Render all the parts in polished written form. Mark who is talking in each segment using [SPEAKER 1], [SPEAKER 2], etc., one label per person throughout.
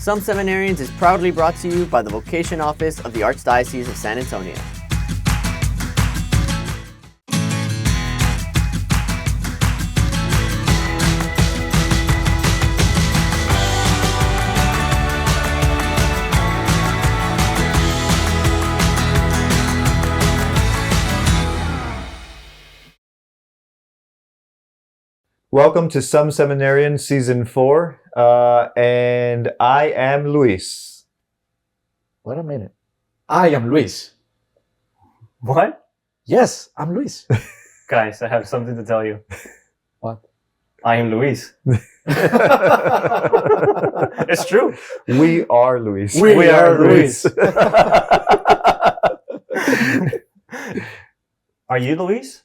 [SPEAKER 1] Some Seminarians is proudly brought to you by the Vocation Office of the Archdiocese of San Antonio.
[SPEAKER 2] Welcome to Some Seminarian Season 4, and I am Luis.
[SPEAKER 3] Wait a minute. I am Luis.
[SPEAKER 4] What?
[SPEAKER 3] Yes, I'm Luis.
[SPEAKER 4] Guys, I have something to tell you.
[SPEAKER 3] What?
[SPEAKER 4] I am Luis. It's true.
[SPEAKER 2] We are Luis.
[SPEAKER 3] We are Luis.
[SPEAKER 4] Are you Luis?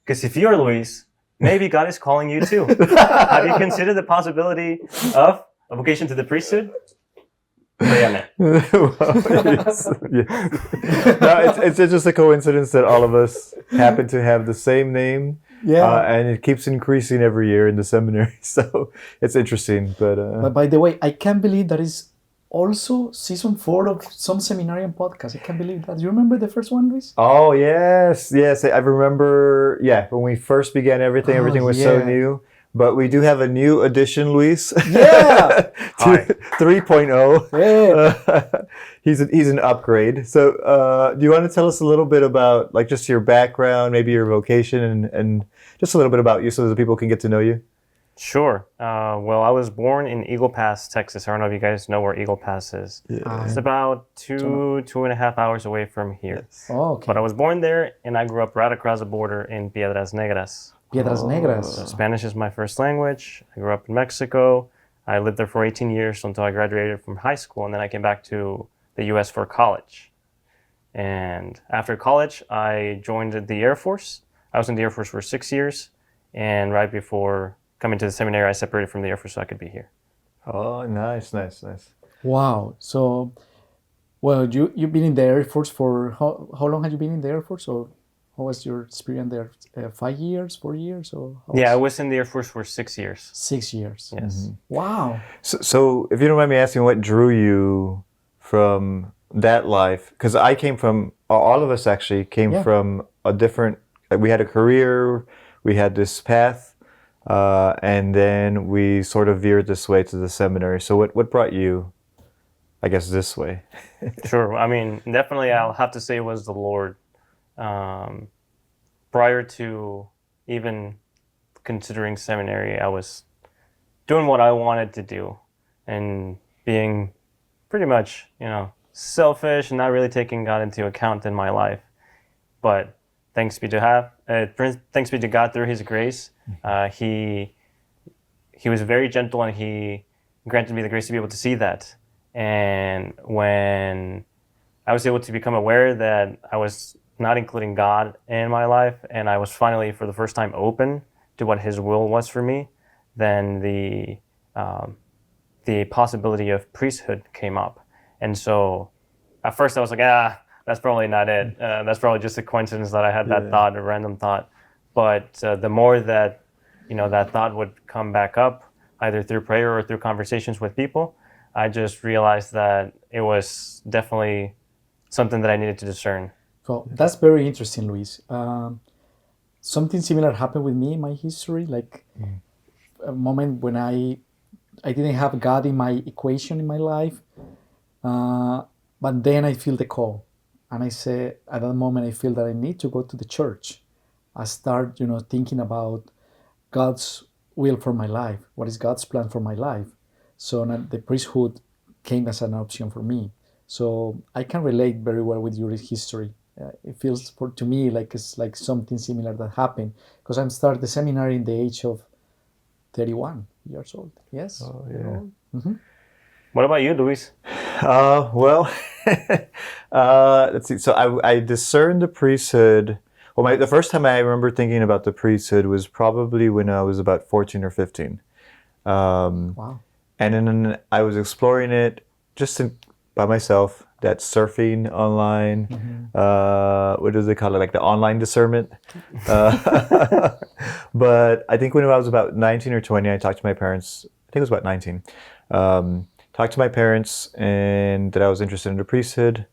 [SPEAKER 4] Because if you are Luis, maybe God is calling you too. Have you considered the possibility of a vocation to the priesthood? Pray on it.
[SPEAKER 2] Yes. No, it's just a coincidence that all of us happen to have the same name.
[SPEAKER 3] Yeah.
[SPEAKER 2] And it keeps increasing every year in the seminary. So it's interesting.
[SPEAKER 3] But by the way, I can't believe that is also season 4 of Some Seminarian podcast. I can't believe that. Do you remember the first one, Luis?
[SPEAKER 2] Oh, yes. I remember, when we first began everything was so new. But we do have a new edition, Luis.
[SPEAKER 3] Yeah!
[SPEAKER 2] 3.0.
[SPEAKER 3] Yeah.
[SPEAKER 2] He's an upgrade. So do you want to tell us a little bit about just your background, maybe your vocation, and just a little bit about you so that people can get to know you?
[SPEAKER 4] Sure. Well, I was born in Eagle Pass, Texas. I don't know if you guys know where Eagle Pass is.
[SPEAKER 2] Yeah.
[SPEAKER 4] It's about 2.5 hours away from here.
[SPEAKER 2] Yes.
[SPEAKER 3] Oh, okay.
[SPEAKER 4] But I was born there, and I grew up right across the border in Piedras Negras.
[SPEAKER 3] Piedras Negras.
[SPEAKER 4] So Spanish is my first language. I grew up in Mexico. I lived there for 18 years until I graduated from high school, and then I came back to the U.S. for college. And after college, I joined the Air Force. I was in the Air Force for 6 years, and right before coming to the seminary, I separated from the Air Force so I could be here.
[SPEAKER 2] Oh, nice.
[SPEAKER 3] Wow. So, well, you've been in the Air Force for, how long have you been in the Air Force? Or how was your experience there? 5 years, 4 years? Or
[SPEAKER 4] I was in the Air Force for 6 years.
[SPEAKER 3] 6 years.
[SPEAKER 4] Yes.
[SPEAKER 2] Mm-hmm.
[SPEAKER 3] Wow.
[SPEAKER 2] So if you don't mind me asking, what drew you from that life? Because I came from, all of us actually came from a different, we had a career, we had this path, and then we sort of veered this way to the seminary. So what brought you, I guess, this way?
[SPEAKER 4] Sure. I mean, definitely I'll have to say it was the Lord. Prior to even considering seminary, I was doing what I wanted to do and being pretty much, selfish and not really taking God into account in my life. But thanks be to God through His grace, He was very gentle and He granted me the grace to be able to see that. And when I was able to become aware that I was not including God in my life, and I was finally, for the first time, open to what His will was for me, then the possibility of priesthood came up. And so, at first I was like, that's probably not it. That's probably just a coincidence that I had that thought, a random thought. But the more that, that thought would come back up, either through prayer or through conversations with people, I just realized that it was definitely something that I needed to discern.
[SPEAKER 3] So that's very interesting, Luis. Something similar happened with me in my history, like a moment when I didn't have God in my equation in my life, but then I feel the call. And I say, at that moment, I feel that I need to go to the church. I start, thinking about God's will for my life. What is God's plan for my life? So the priesthood came as an option for me. So I can relate very well with your history. It feels to me like it's like something similar that happened because I started the seminary in the age of 31 years old. Yes.
[SPEAKER 2] Oh, yeah.
[SPEAKER 3] Mm-hmm.
[SPEAKER 4] What about you, Luis?
[SPEAKER 2] Let's see. So I discerned the priesthood. Well, the first time I remember thinking about the priesthood was probably when I was about 14 or 15.
[SPEAKER 3] Wow.
[SPEAKER 2] And then I was exploring it by myself. That's surfing online. Mm-hmm. What do they call it? Like the online discernment. But I think when I was about 19 or 20, I talked to my parents. I think it was about 19. Talked talked to my parents and that I was interested in the priesthood.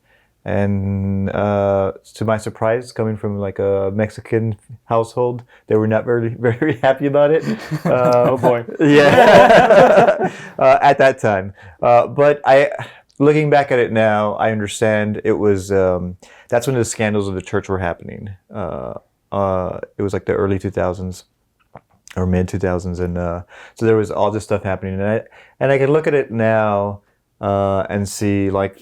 [SPEAKER 2] And to my surprise, coming from like a Mexican household, they were not very happy about it.
[SPEAKER 4] Oh boy.
[SPEAKER 2] Yeah, at that time. But looking back at it now, I understand it was that's when the scandals of the church were happening. It was like the early 2000s or mid 2000s, and so there was all this stuff happening, and I can look at it now and see like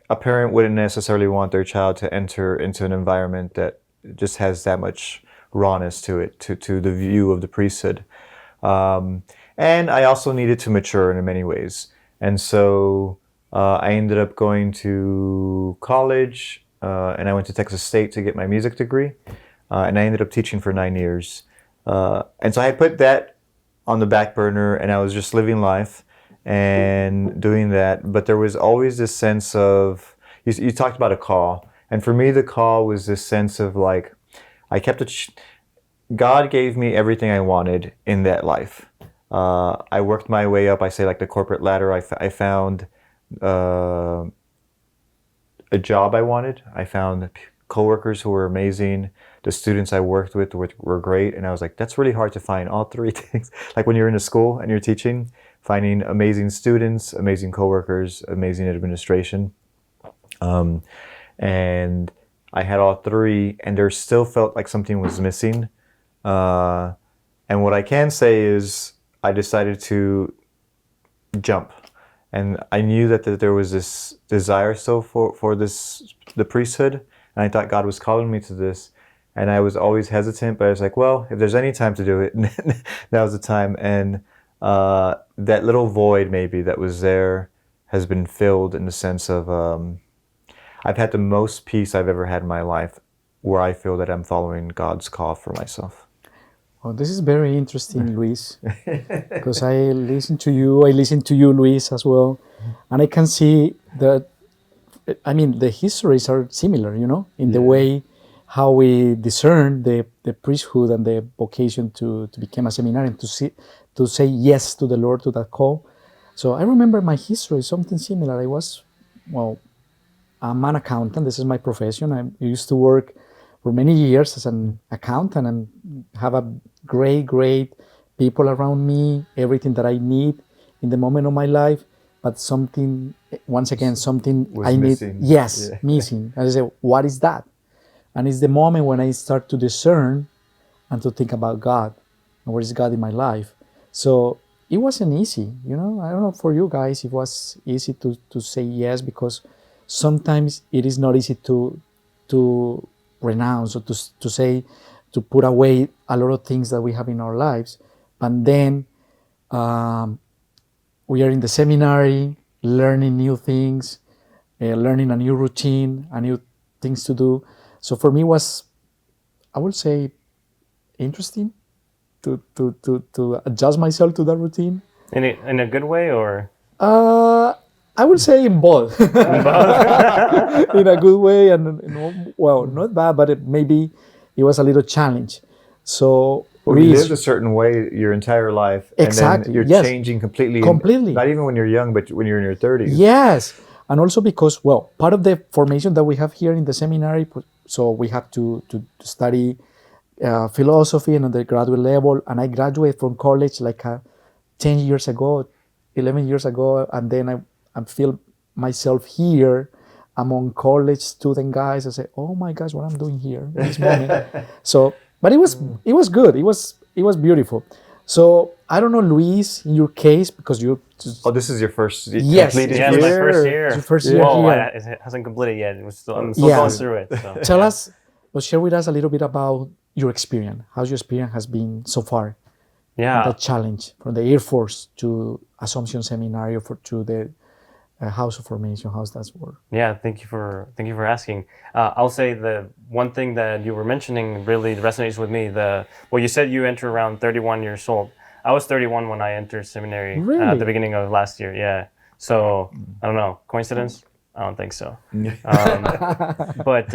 [SPEAKER 2] a parent wouldn't necessarily want their child to enter into an environment that just has that much rawness to it, to the view of the priesthood. And I also needed to mature in many ways, and so I ended up going to college, and I went to Texas State to get my music degree, and I ended up teaching for 9 years. And so I had put that on the back burner, and I was just living life and doing that. But there was always this sense of, you talked about a call. And for me, the call was this sense of like, I kept it, God gave me everything I wanted in that life. I worked my way up, I say like the corporate ladder. I found a job I wanted. I found coworkers who were amazing. The students I worked with were great. And I was like, that's really hard to find, all three things. Like when you're in a school and you're teaching, finding amazing students, amazing coworkers, amazing administration. And I had all three, and there still felt like something was missing. And what I can say is I decided to jump. And I knew that there was this desire still for the priesthood. And I thought God was calling me to this. And I was always hesitant, but I was like, well, if there's any time to do it, that was the time. And that little void maybe that was there has been filled in the sense of I've had the most peace I've ever had in my life, where I feel that I'm following God's call for myself.
[SPEAKER 3] Oh, this is very interesting, Luis, because I listen to you, Luis, as well, and I can see that, I mean, the histories are similar, in the way how we discern the priesthood and the vocation to become a seminarian, to say yes to the Lord, to that call. So I remember my history, something similar. I was, I'm an accountant. This is my profession. I used to work for many years as an accountant and have a great people around me, everything that I need in the moment of my life. But something, once again, something
[SPEAKER 2] was
[SPEAKER 3] I
[SPEAKER 2] missing.
[SPEAKER 3] need, yes, missing. And I say, what is that? And it's the moment when I start to discern and to think about God and where is God in my life. So it wasn't easy, I don't know for you guys, it was easy to say yes, because sometimes it is not easy to renounce or to say, to put away a lot of things that we have in our lives. But then we are in the seminary, learning new things, learning a new routine, a new things to do. So for me, was, I would say, interesting to adjust myself to that routine.
[SPEAKER 4] In a good way, or?
[SPEAKER 3] I would say in both. In a good way, and well, not bad, but maybe it was a little challenge. So
[SPEAKER 2] well, you lived a certain way your entire life,
[SPEAKER 3] exactly,
[SPEAKER 2] and then you're changing completely. Not even when you're young, but when you're in your 30s.
[SPEAKER 3] Yes, and also because, part of the formation that we have here in the seminary, so we have to study philosophy and undergraduate level, and I graduated from college like 10 years ago, 11 years ago, and then I feel myself here among college student guys. I say, oh my gosh, what I'm doing here in this moment. So, but it was good. It was beautiful. So I don't know, Luis, in your case, because you.
[SPEAKER 2] This is your first.
[SPEAKER 3] Completed
[SPEAKER 4] my first year.
[SPEAKER 3] It's your first year here.
[SPEAKER 4] It hasn't completed yet. I'm still going through it. So.
[SPEAKER 3] Tell us, share with us a little bit about your experience. How your experience has been so far?
[SPEAKER 4] Yeah.
[SPEAKER 3] That challenge from the Air Force to Assumption Seminary to the House of Formation. How's that work?
[SPEAKER 4] Yeah, thank you for asking. I'll say the one thing that you were mentioning really resonates with me. You said you enter around 31 years old. I was 31 when I entered seminary at the beginning of last year. Yeah. So I don't know, coincidence? I don't think so. But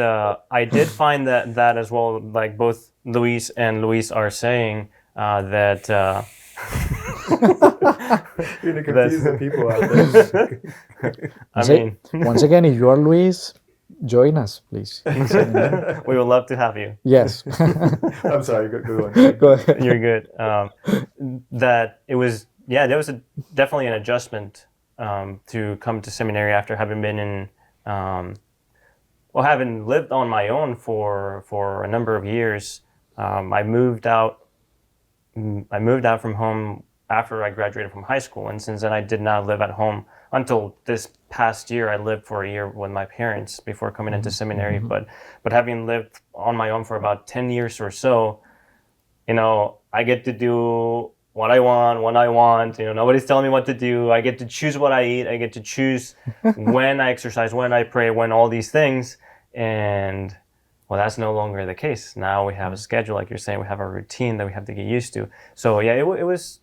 [SPEAKER 4] I did find that as well. Like both Luis and Luis are saying that.
[SPEAKER 2] You're gonna confuse the people out there.
[SPEAKER 4] I mean,
[SPEAKER 3] Once again, if you are Luis, join us, please.
[SPEAKER 4] we would love to have you.
[SPEAKER 3] Yes.
[SPEAKER 2] I'm sorry. Go on.
[SPEAKER 3] Go ahead.
[SPEAKER 4] You're good. That it was, yeah, there was definitely an adjustment to come to seminary after having been in, having lived on my own for a number of years. I moved out from home after I graduated from high school, and since then I did not live at home until this past year. I lived for a year with my parents before coming into seminary, but having lived on my own for about 10 years or so, I get to do what I want, when I want. Nobody's telling me what to do. I get to choose what I eat. I get to choose when I exercise, when I pray, when all these things. And well, that's no longer the case. Now we have a schedule, like you're saying. We have a routine that we have to get used to. So yeah, it was.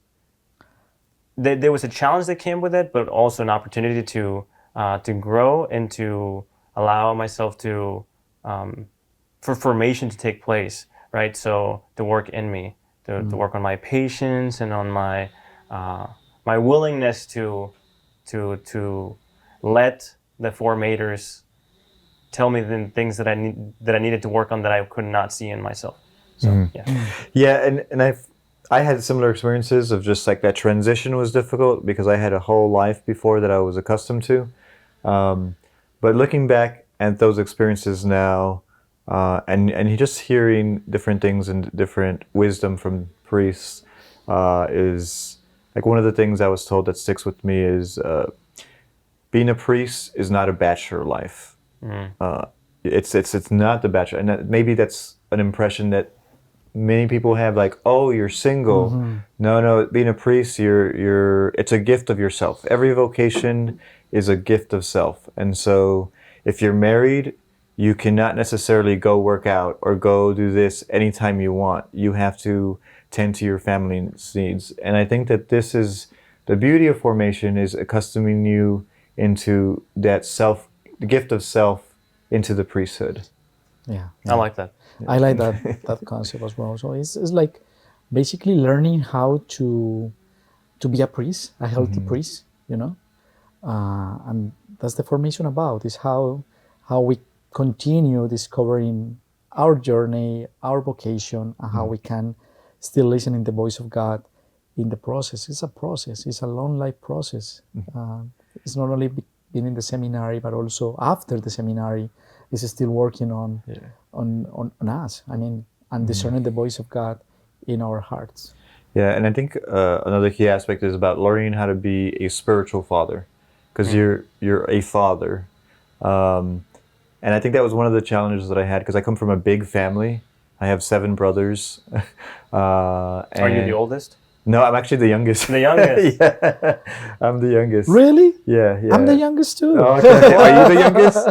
[SPEAKER 4] There was a challenge that came with it, but also an opportunity to grow and to allow myself to for formation to take place, right? So to work in me, to work on my patience and on my my willingness to let the formators tell me the things that I needed to work on that I could not see in myself. So
[SPEAKER 2] Yeah, and I had similar experiences of just like that transition was difficult because I had a whole life before that I was accustomed to. But looking back at those experiences now, and just hearing different things and different wisdom from priests is like one of the things I was told that sticks with me is being a priest is not a bachelor life. It's not the bachelor, and maybe that's an impression that many people have, like, oh, you're single. No, being a priest, you're it's a gift of yourself. Every vocation is a gift of self. And so if you're married, you cannot necessarily go work out or go do this anytime you want. You have to tend to your family's needs. And I think that this is the beauty of formation, is accustoming you into that the gift of self into the priesthood.
[SPEAKER 3] Yeah.
[SPEAKER 4] I like that.
[SPEAKER 3] I like that concept as well. So it's like basically learning how to be a priest, a healthy priest, and that's the formation about, is how we continue discovering our journey, our vocation, and how we can still listen in the voice of God in the process. It's a process. It's a long life process. It's not only being in the seminary, but also after the seminary, is still working on us. I mean, and discerning the voice of God in our hearts.
[SPEAKER 2] Yeah, and I think another key aspect is about learning how to be a spiritual father, because you're a father, and I think that was one of the challenges that I had, because I come from a big family. I have 7 brothers.
[SPEAKER 4] Are you the oldest?
[SPEAKER 2] No, I'm actually the youngest.
[SPEAKER 4] The youngest?
[SPEAKER 2] Yeah, I'm the youngest.
[SPEAKER 3] Really?
[SPEAKER 2] Yeah.
[SPEAKER 3] I'm the youngest too.
[SPEAKER 2] Oh, okay. Are you the youngest?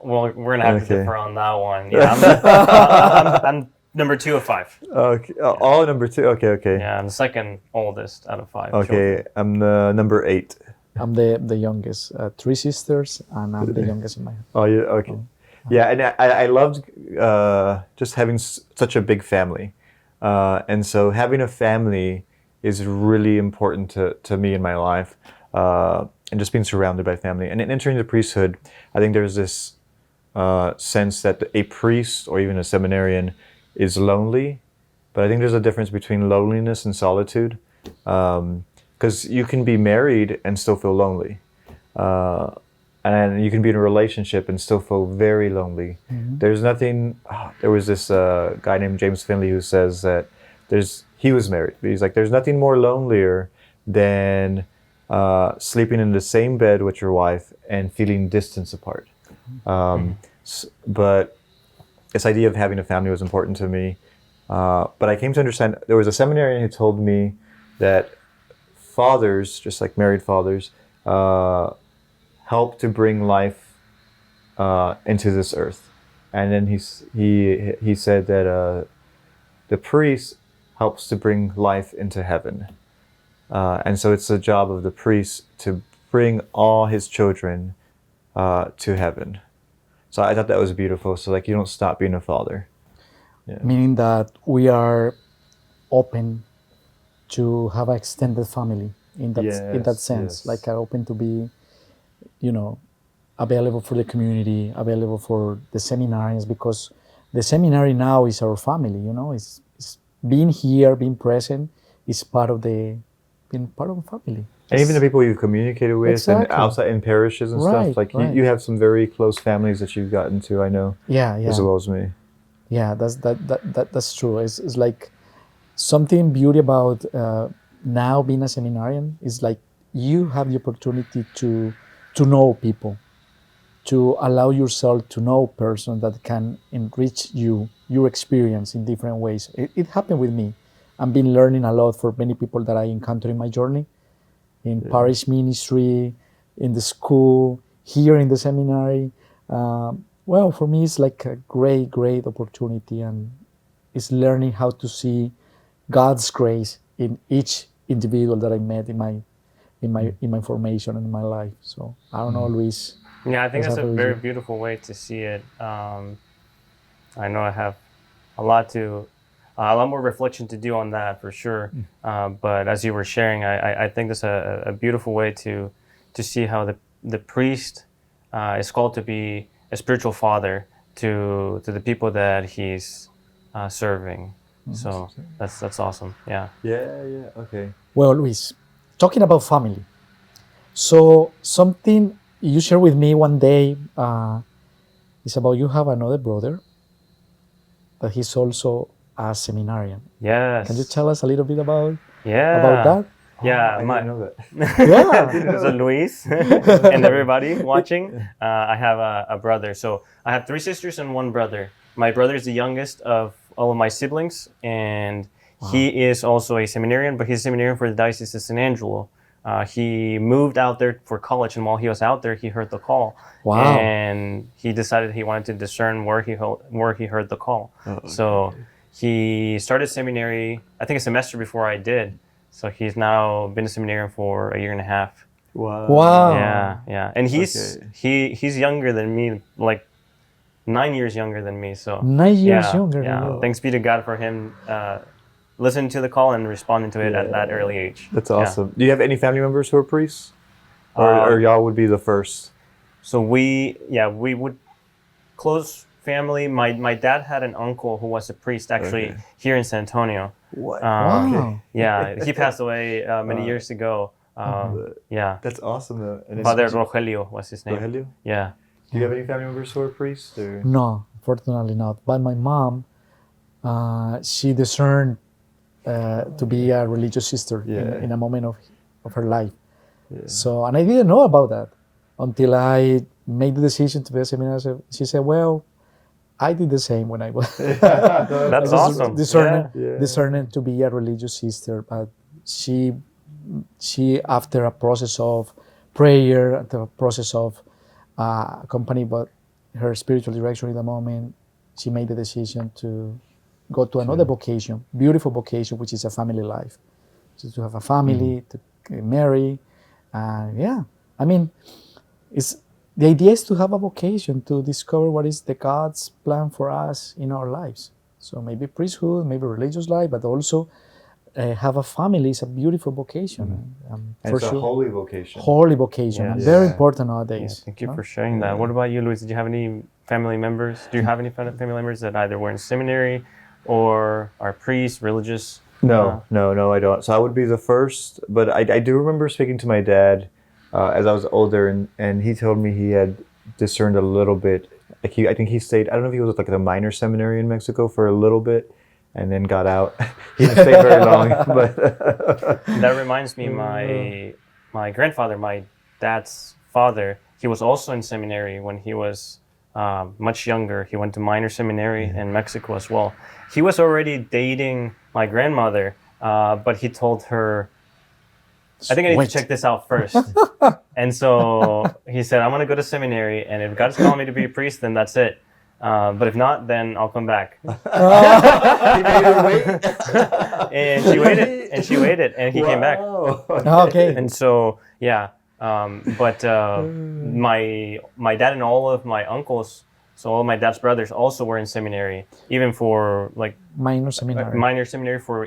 [SPEAKER 4] Well, we're gonna have to
[SPEAKER 2] Okay.
[SPEAKER 4] differ on that one. Yeah, I'm number 2 of 5.
[SPEAKER 2] Okay. All number 2. Okay.
[SPEAKER 4] Yeah, I'm the second oldest out of 5.
[SPEAKER 2] Okay, I'm the number 8.
[SPEAKER 3] I'm the youngest. 3 sisters, and I'm the youngest in my house.
[SPEAKER 2] Oh, yeah. Okay. Yeah, and I loved just having such a big family, and so having a family is really important to me in my life, and just being surrounded by family. And in entering the priesthood, I think there's this sense that a priest or even a seminarian is lonely, but I think there's a difference between loneliness and solitude, because you can be married and still feel lonely. And you can be in a relationship and still feel very lonely. There's nothing. There was this guy named James Finley who says that he was married, but he's like, there's nothing more lonelier than sleeping in the same bed with your wife and feeling distance apart. But this idea of having a family was important to me. But I came to understand, there was a seminarian who told me that fathers, just like married fathers, help to bring life into this earth. And then he said that the priest helps to bring life into heaven. And so it's the job of the priest to bring all his children to heaven. So I thought that was beautiful. So like, you don't stop being a father.
[SPEAKER 3] Meaning that we are open to have an extended family in that
[SPEAKER 2] Yes,
[SPEAKER 3] sense.
[SPEAKER 2] yes.
[SPEAKER 3] Like are open to be, available for the community, available for the seminarians, because the seminary now is our family. It's being here, being present is being part of a family.
[SPEAKER 2] And even the people you've communicated with and
[SPEAKER 3] Exactly.
[SPEAKER 2] outside in parishes and
[SPEAKER 3] Right,
[SPEAKER 2] stuff, like
[SPEAKER 3] right.
[SPEAKER 2] you have some very close families that you've gotten to, I know,
[SPEAKER 3] Yeah,
[SPEAKER 2] as well as me.
[SPEAKER 3] yeah. That's true. It's like something beauty about now being a seminarian is like you have the opportunity to know people, to allow yourself to know person that can enrich your experience in different ways. It happened with me. I've been learning a lot for many people that I encounter in my journey, in parish ministry, in the school, here in the seminary. Well, for me, it's like a great opportunity, and it's learning how to see God's grace in each individual that I met in my formation and in my life. So I don't know, Luis.
[SPEAKER 4] Yeah, I think
[SPEAKER 3] What's
[SPEAKER 4] that's a
[SPEAKER 3] happened with
[SPEAKER 4] very
[SPEAKER 3] you?
[SPEAKER 4] beautiful way to see it. I know I have a lot more reflection to do on that for sure. But as you were sharing, I think that's a beautiful way to see how the priest is called to be a spiritual father to the people that he's serving. So that's awesome. Yeah.
[SPEAKER 2] Yeah, okay.
[SPEAKER 3] Well, Luis, talking about family. So something you shared with me one day is about you have another brother that he's also a seminarian.
[SPEAKER 4] Yes.
[SPEAKER 3] Can you tell us a little bit about
[SPEAKER 4] Yeah.
[SPEAKER 3] that?
[SPEAKER 4] Yeah.
[SPEAKER 2] I didn't know that.
[SPEAKER 3] Yeah.
[SPEAKER 4] So Luis and everybody watching, I have a brother. So I have 3 sisters and 1 brother. My brother is the youngest of all of my siblings, and he is also a seminarian, but he's a seminarian for the Diocese of San Angelo. He moved out there for college, and while he was out there, he heard the call.
[SPEAKER 3] Wow.
[SPEAKER 4] And he decided he wanted to discern where he heard the call. So he started seminary, I think a semester before I did. So he's now been a seminarian for a year and a half.
[SPEAKER 3] Wow.
[SPEAKER 4] Yeah. And he's younger than me, like 9 years younger than me. So
[SPEAKER 3] 9 years
[SPEAKER 4] yeah,
[SPEAKER 3] younger
[SPEAKER 4] yeah.
[SPEAKER 3] than you.
[SPEAKER 4] Thanks be to God for him listening to the call and responding to it at that early age.
[SPEAKER 2] That's
[SPEAKER 4] Yeah.
[SPEAKER 2] awesome. Do you have any family members who are priests? Or y'all would be the first?
[SPEAKER 4] So we would close family. My dad had an uncle who was a priest actually here in San Antonio.
[SPEAKER 2] What?
[SPEAKER 3] Wow.
[SPEAKER 4] Yeah, he passed away many years ago. Yeah,
[SPEAKER 2] That's awesome though. And
[SPEAKER 4] Father Rogelio was his name.
[SPEAKER 2] Rogelio?
[SPEAKER 4] Yeah.
[SPEAKER 2] Do you have any family members who are priests? Or?
[SPEAKER 3] No, fortunately not. But my mom, she discerned to be a religious sister in a moment of her life. So, and I didn't know about that until I made the decision to be a seminarian. She said, well, I did the same when I was
[SPEAKER 4] That's awesome.
[SPEAKER 3] discerning to be a religious sister. But she after a process of prayer, after a process of accompanied by her spiritual direction in the moment, she made the decision to go to another vocation, beautiful vocation, which is a family life. So to have a family, to marry, I mean, the idea is to have a vocation, to discover what is the God's plan for us in our lives. So maybe priesthood, maybe religious life, but also have a family is a beautiful vocation.
[SPEAKER 2] And
[SPEAKER 3] For
[SPEAKER 2] it's a
[SPEAKER 3] sure.
[SPEAKER 2] holy vocation.
[SPEAKER 3] Holy vocation, and very important nowadays.
[SPEAKER 4] Thank you for sharing that. What about you, Luis? Did you have any family members? Do you have any family members that either were in seminary or are priests, religious?
[SPEAKER 2] No, I don't. So I would be the first, but I do remember speaking to my dad as I was older, and he told me he had discerned a little bit. Like I think he stayed. I don't know if he was like at a minor seminary in Mexico for a little bit, and then got out. He didn't stay very long, but
[SPEAKER 4] That reminds me, my grandfather, my dad's father, he was also in seminary when he was much younger. He went to minor seminary in Mexico as well. He was already dating my grandmother, but he told her, I think I need to check this out first. And so he said, I'm going to go to seminary, and if God's calling me to be a priest, then that's it. But if not, then I'll come back.
[SPEAKER 2] he made her wait.
[SPEAKER 4] And she waited, and he came back.
[SPEAKER 3] Okay.
[SPEAKER 4] And so, yeah. But my dad and all of my uncles So all my dad's brothers also were in seminary, even for like
[SPEAKER 3] Minor seminary.
[SPEAKER 4] minor seminary for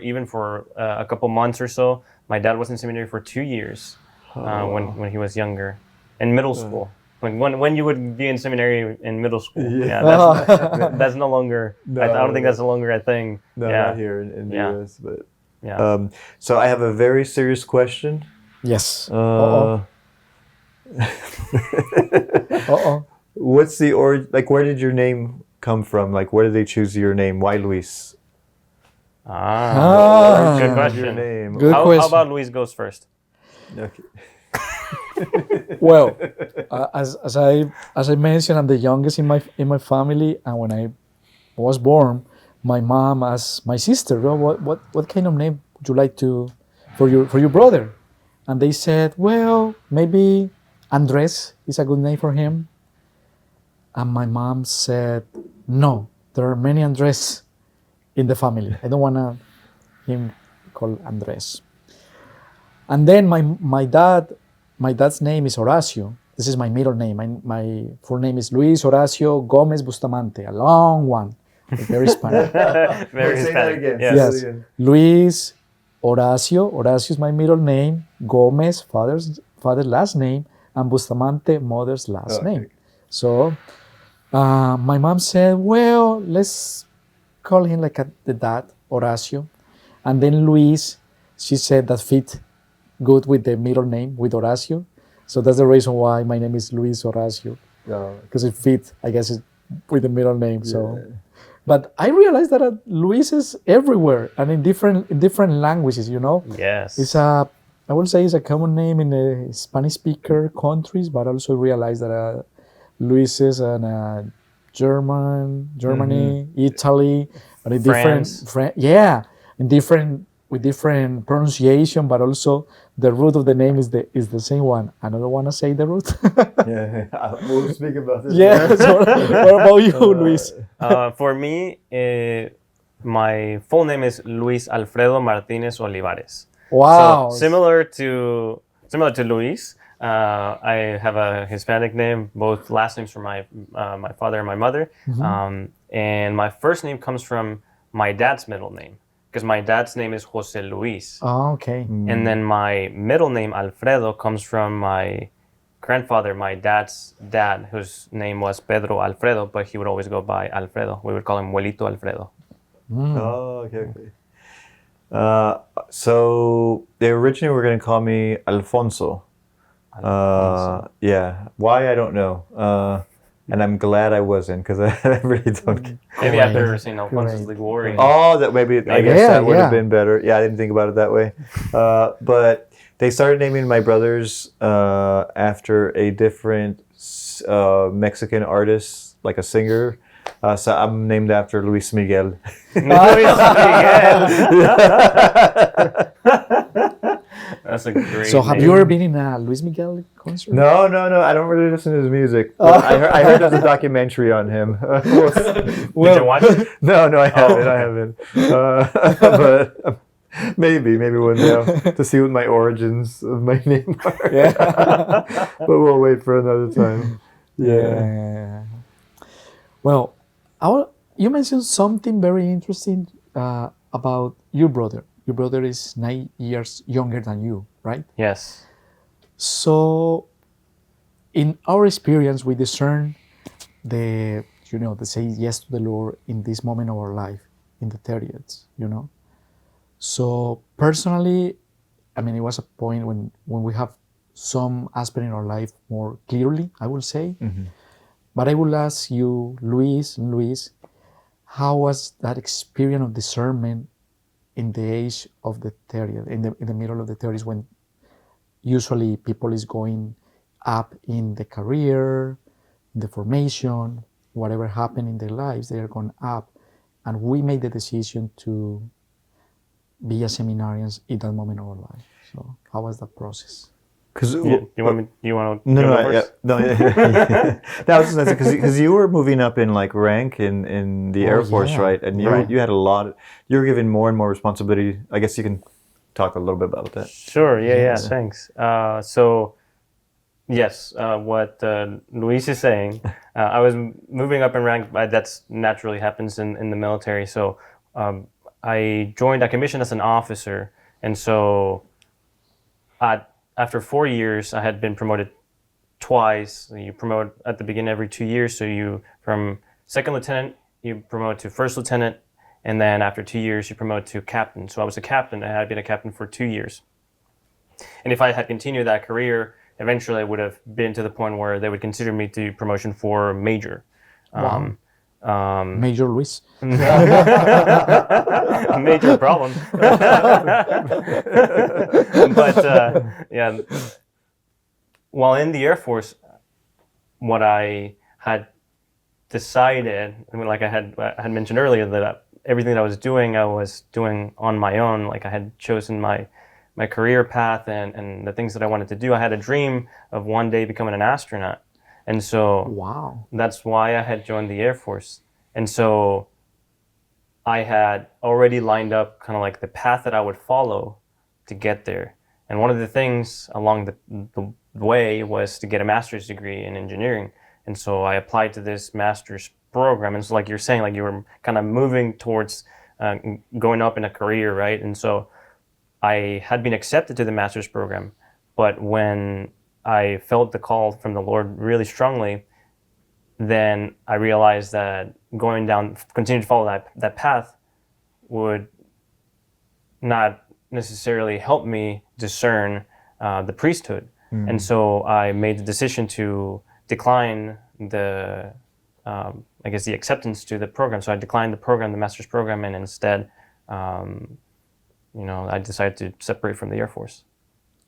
[SPEAKER 4] a couple months or so. My dad was in seminary for 2 years when he was younger, in middle school. When you would be in seminary in middle school, that's no longer. I don't think that's no longer a thing.
[SPEAKER 2] No, not here in the U.S. But
[SPEAKER 4] yeah.
[SPEAKER 2] so I have a very serious question.
[SPEAKER 3] Yes.
[SPEAKER 2] What's the where did your name come from? Like, where did they choose your name? Why Luis?
[SPEAKER 4] Good
[SPEAKER 2] Your
[SPEAKER 4] question.
[SPEAKER 2] name.
[SPEAKER 3] Good
[SPEAKER 4] How
[SPEAKER 3] question.
[SPEAKER 4] about Luis goes first?
[SPEAKER 2] Okay.
[SPEAKER 3] Well, as I mentioned, I'm the youngest in my family, and when I was born, my mom asked my sister, "Well, what kind of name would you like for your brother?" And they said, "Well, maybe Andres is a good name for him." And my mom said, "No, there are many Andres in the family. I don't want him called Andres." And then my dad's name is Horacio. This is my middle name. My full name is Luis Horacio Gomez Bustamante, a long one, very Spanish.
[SPEAKER 4] Very
[SPEAKER 2] Say that
[SPEAKER 4] Hispanic.
[SPEAKER 2] again.
[SPEAKER 4] Yes.
[SPEAKER 3] Yes.
[SPEAKER 2] Say that again.
[SPEAKER 3] Luis Horacio is my middle name. Gomez, father's last name, and Bustamante, mother's last name. So my mom said, "Well, let's call him like the dad, Horacio," and then Luis. She said that fit good with the middle name, with Horacio. So that's the reason why my name is Luis Horacio, because it fit, I guess, with the middle name. So, but I realized that Luis is everywhere and in different languages.
[SPEAKER 4] Yes.
[SPEAKER 3] I would say it's a common name in the Spanish-speaker countries, but I also realized that Luis is in Germany, Italy, but in
[SPEAKER 4] France.
[SPEAKER 3] with different pronunciation, but also the root of the name is the same one. I don't want to say the root.
[SPEAKER 2] We'll speak about this.
[SPEAKER 3] Yeah. So what about you, Luis?
[SPEAKER 4] For me, my full name is Luis Alfredo Martinez Olivares.
[SPEAKER 3] Wow.
[SPEAKER 4] So similar to Luis, I have a Hispanic name, both last names from my father and my mother, and my first name comes from my dad's middle name, because my dad's name is Jose Luis.
[SPEAKER 3] Oh, okay.
[SPEAKER 4] And then my middle name, Alfredo, comes from my grandfather, my dad's dad, whose name was Pedro Alfredo, but he would always go by Alfredo. We would call him Abuelito Alfredo.
[SPEAKER 2] Oh, okay. So they originally were going to call me Alfonso. Yeah. Why, I don't know. And I'm glad I wasn't, because I really don't care.
[SPEAKER 4] Maybe after seeing Alfonso's Liguori.
[SPEAKER 2] Oh, that maybe I guess
[SPEAKER 3] Yeah,
[SPEAKER 2] that would have
[SPEAKER 3] yeah.
[SPEAKER 2] been better. Yeah, I didn't think about it that way. But they started naming my brothers after a different Mexican artist, like a singer. So I'm named after Luis Miguel.
[SPEAKER 4] That's a great
[SPEAKER 3] So have
[SPEAKER 4] name.
[SPEAKER 3] you ever been in a Luis Miguel concert?
[SPEAKER 2] No. I don't really listen to his music. But I heard there's a documentary on him.
[SPEAKER 4] Did you watch it?
[SPEAKER 2] No, I haven't. But maybe one day to see what my origins of my name are.
[SPEAKER 3] Yeah.
[SPEAKER 2] But we'll wait for another time.
[SPEAKER 3] Yeah. Well, you mentioned something very interesting about your brother. Your brother is 9 years younger than you, right?
[SPEAKER 4] Yes.
[SPEAKER 3] So, in our experience, we discern the say yes to the Lord in this moment of our life, in the 30s, So, personally, it was a point when we have some aspect in our life more clearly, I will say.
[SPEAKER 2] Mm-hmm.
[SPEAKER 3] But I will ask you, Luis, how was that experience of discernment in the age of the 30s, in the middle of the 30s, when usually people is going up in the career, in the formation, whatever happened in their lives, they are going up. And we made the decision to be a seminarians in that moment of our life. So how was that process?
[SPEAKER 2] Because
[SPEAKER 4] You want to
[SPEAKER 2] No, that was because you were moving up in like rank in the Air Force,
[SPEAKER 3] yeah.
[SPEAKER 2] right? And you had a lot. You were given more and more responsibility. I guess you can talk a little bit about that.
[SPEAKER 4] Sure. Yeah. Thanks. So Yes, what Luis is saying. I was moving up in rank. That's naturally happens in the military. So I commissioned as an officer, and so after 4 years, I had been promoted twice. You promote at the beginning every 2 years. So you from second lieutenant, you promote to first lieutenant, and then after 2 years, you promote to captain. So I was a captain. I had been a captain for 2 years. And if I had continued that career, eventually I would have been to the point where they would consider me to promotion for major.
[SPEAKER 3] Wow. Major Luis.
[SPEAKER 4] Major problem. But yeah, while in the Air Force, what I had decided, like I had mentioned earlier, that everything that I was doing on my own. Like I had chosen my career path and the things that I wanted to do. I had a dream of one day becoming an astronaut. And so
[SPEAKER 3] wow,
[SPEAKER 4] that's why I had joined the Air Force. And so I had already lined up kind of like the path that I would follow to get there. And one of the things along the way was to get a master's degree in engineering. And so I applied to this master's program. And so like you're saying, like you were kind of moving towards going up in a career, right? And so I had been accepted to the master's program. But when I felt the call from the Lord really strongly, then I realized that continue to follow that path would not necessarily help me discern the priesthood. Mm. And so I made the decision to decline the acceptance to the program. So I declined the program, the master's program, and instead, I decided to separate from the Air Force.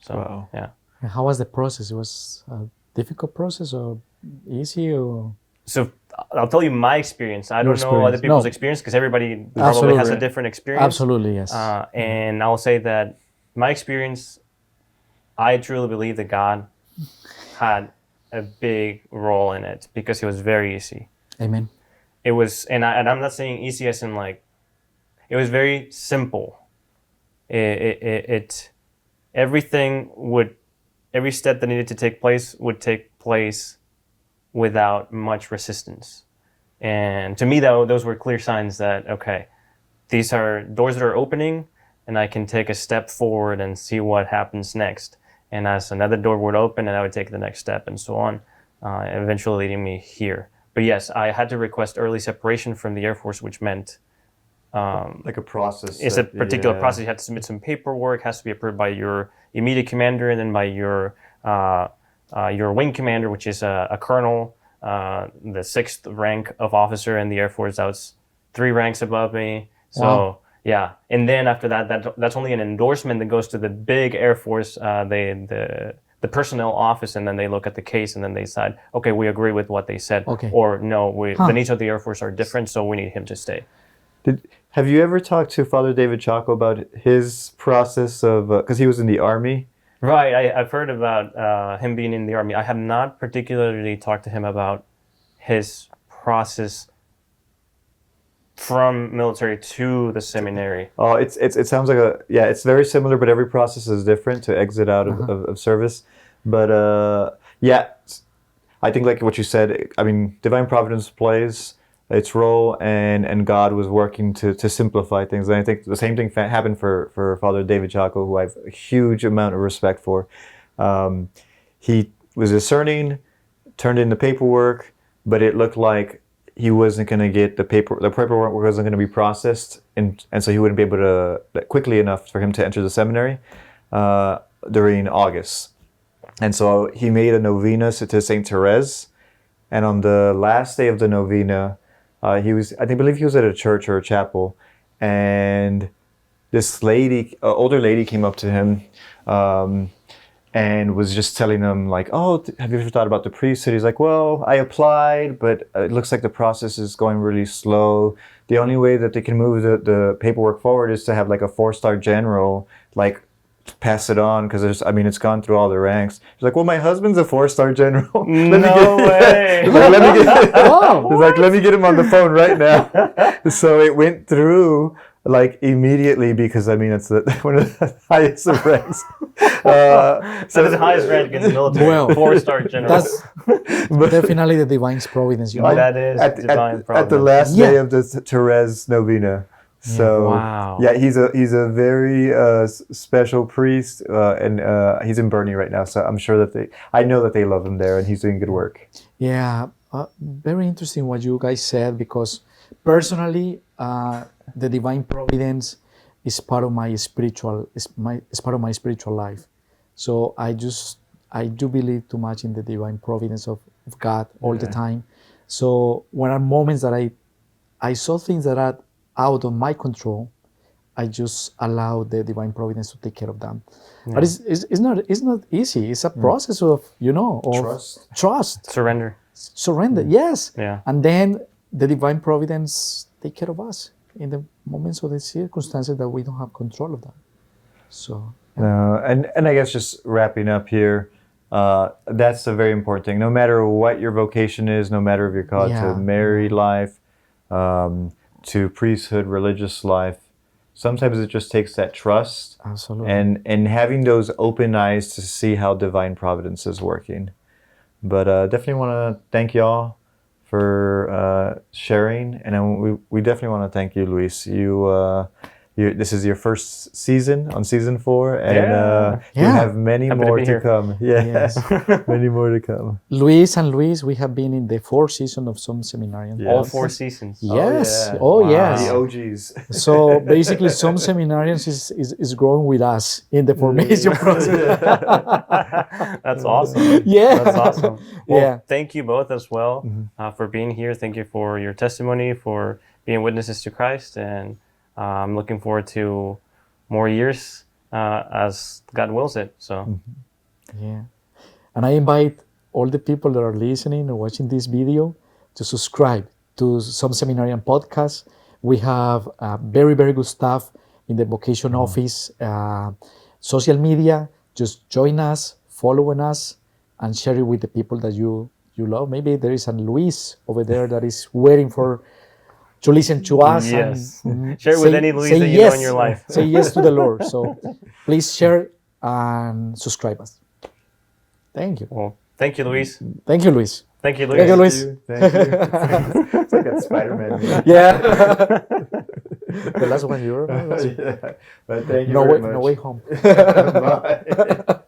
[SPEAKER 4] So,
[SPEAKER 2] wow.
[SPEAKER 4] Yeah.
[SPEAKER 3] How was the process? It was a difficult process or easy or?
[SPEAKER 4] So I'll tell you my experience. I don't know other people's experience because everybody probably has a different experience.
[SPEAKER 3] Absolutely, yes.
[SPEAKER 4] And I'll say that my experience, I truly believe that God had a big role in it because it was very easy.
[SPEAKER 3] Amen.
[SPEAKER 4] It was, and I'm not saying easy as in like, it was very simple. Every step that needed to take place would take place without much resistance. And to me, though, those were clear signs that, okay, these are doors that are opening and I can take a step forward and see what happens next. And as another door would open, and I would take the next step and so on, eventually leading me here. But yes, I had to request early separation from the Air Force, which meant
[SPEAKER 2] like a process.
[SPEAKER 4] It's a particular process. You have to submit some paperwork, has to be approved by your immediate commander and then by your wing commander, which is a colonel, the 6th rank of officer in the Air Force. That was 3 ranks above me. So wow. Yeah, and then after that's only an endorsement that goes to the big Air Force, the personnel office, and then they look at the case and then they decide, okay, we agree with what they said,
[SPEAKER 3] okay.
[SPEAKER 4] Or no, the needs of the Air Force are different, so we need him to stay.
[SPEAKER 2] Have you ever talked to Father David Chaco about his process of, because he was in the Army?
[SPEAKER 4] Right, I've heard about him being in the Army. I have not particularly talked to him about his process from military to the seminary.
[SPEAKER 2] Oh, it sounds like it's very similar, but every process is different to exit out of service. But I think like what you said, I mean, divine providence plays its role, and God was working to simplify things. And I think the same thing happened for Father David Chaco, who I have a huge amount of respect for. He was discerning, turned in the paperwork, but it looked like he wasn't going to get the paperwork wasn't going to be processed, and so he wouldn't be able to quickly enough for him to enter the seminary during August. And so he made a novena to Saint Therese, and on the last day of the novena, I believe he was at a church or a chapel, and this older lady came up to him and was just telling him like, oh, have you ever thought about the priesthood? He's like, well, I applied, but it looks like the process is going really slow. The only way that they can move the paperwork forward is to have like a 4-star general, like pass it on, because it's gone through all the ranks. He's like, well, my husband's a 4-star general.
[SPEAKER 4] No way.
[SPEAKER 2] Let me get him on the phone right now. So it went through, like immediately because I mean it's one of the highest of ranks.
[SPEAKER 4] So the highest rank in the military,
[SPEAKER 3] Well,
[SPEAKER 4] 4-star general.
[SPEAKER 3] That's definitely the divine providence. You know?
[SPEAKER 4] That is divine
[SPEAKER 2] at the
[SPEAKER 4] providence.
[SPEAKER 2] last
[SPEAKER 3] Yeah.
[SPEAKER 2] day of the Therese novena. So
[SPEAKER 4] Wow.
[SPEAKER 2] yeah, he's a very special priest, and he's in Bernie right now. So I'm sure that I know that they love him there, and he's doing good work.
[SPEAKER 3] Yeah, very interesting what you guys said, because personally, the divine providence is part of my spiritual life. So I do believe too much in the divine providence of God all the time. So when are moments that I saw things that are out of my control, I just allow the divine providence to take care of them. But it's not easy. It's a process of trust, surrender. Yes.
[SPEAKER 4] Yeah.
[SPEAKER 3] And then the divine providence take care of us in the moments or the circumstances that we don't have control of them. So
[SPEAKER 2] And I guess just wrapping up here, that's a very important thing. No matter what your vocation is, no matter if you're called to married life, to priesthood, religious life, sometimes it just takes that trust.
[SPEAKER 3] Absolutely.
[SPEAKER 2] And having those open eyes to see how divine providence is working. But definitely want to thank y'all for sharing, and we definitely want to thank you, Luis. This is your first season on season 4, and you have many
[SPEAKER 4] Happy to
[SPEAKER 2] more
[SPEAKER 4] be
[SPEAKER 2] to
[SPEAKER 4] here.
[SPEAKER 2] come. Yeah,
[SPEAKER 3] Yes.
[SPEAKER 2] many more to come.
[SPEAKER 3] Luis, we have been in the 4th season of Some Seminarian.
[SPEAKER 2] Yeah.
[SPEAKER 4] All
[SPEAKER 3] podcast.
[SPEAKER 4] 4 seasons.
[SPEAKER 3] Yes.
[SPEAKER 2] yeah.
[SPEAKER 3] Oh,
[SPEAKER 4] Wow.
[SPEAKER 3] yes.
[SPEAKER 2] The OGs.
[SPEAKER 3] So basically, Some Seminarians is growing with us in the formation process.
[SPEAKER 4] That's awesome.
[SPEAKER 3] Yeah.
[SPEAKER 4] That's awesome. Well,
[SPEAKER 3] Yeah.
[SPEAKER 4] thank you both as well for being here. Thank you for your testimony, for being witnesses to Christ, and I'm looking forward to more years as God wills it. So,
[SPEAKER 3] Yeah. And I invite all the people that are listening or watching this video to subscribe to Some Seminarian podcast. We have very, very good stuff in the vocation office, social media. Just join us, following us, and share it with the people that you love. Maybe there is a Luis over there that is waiting to listen to us.
[SPEAKER 4] yes.
[SPEAKER 3] And
[SPEAKER 4] Share it with any Luis
[SPEAKER 3] say
[SPEAKER 4] that you know in your life.
[SPEAKER 3] Say yes to the Lord. So please share and subscribe us. Thank you.
[SPEAKER 4] Well, thank you, Luis.
[SPEAKER 3] Thank you, Luis.
[SPEAKER 4] Thank you, Luis.
[SPEAKER 3] Thank you, Luis.
[SPEAKER 2] Thank you. It's like a Spider-Man meme.
[SPEAKER 3] Yeah. The last one you were.
[SPEAKER 2] Yeah. But thank you
[SPEAKER 3] No
[SPEAKER 2] very
[SPEAKER 3] way,
[SPEAKER 2] much.
[SPEAKER 3] no way home.
[SPEAKER 2] Bye.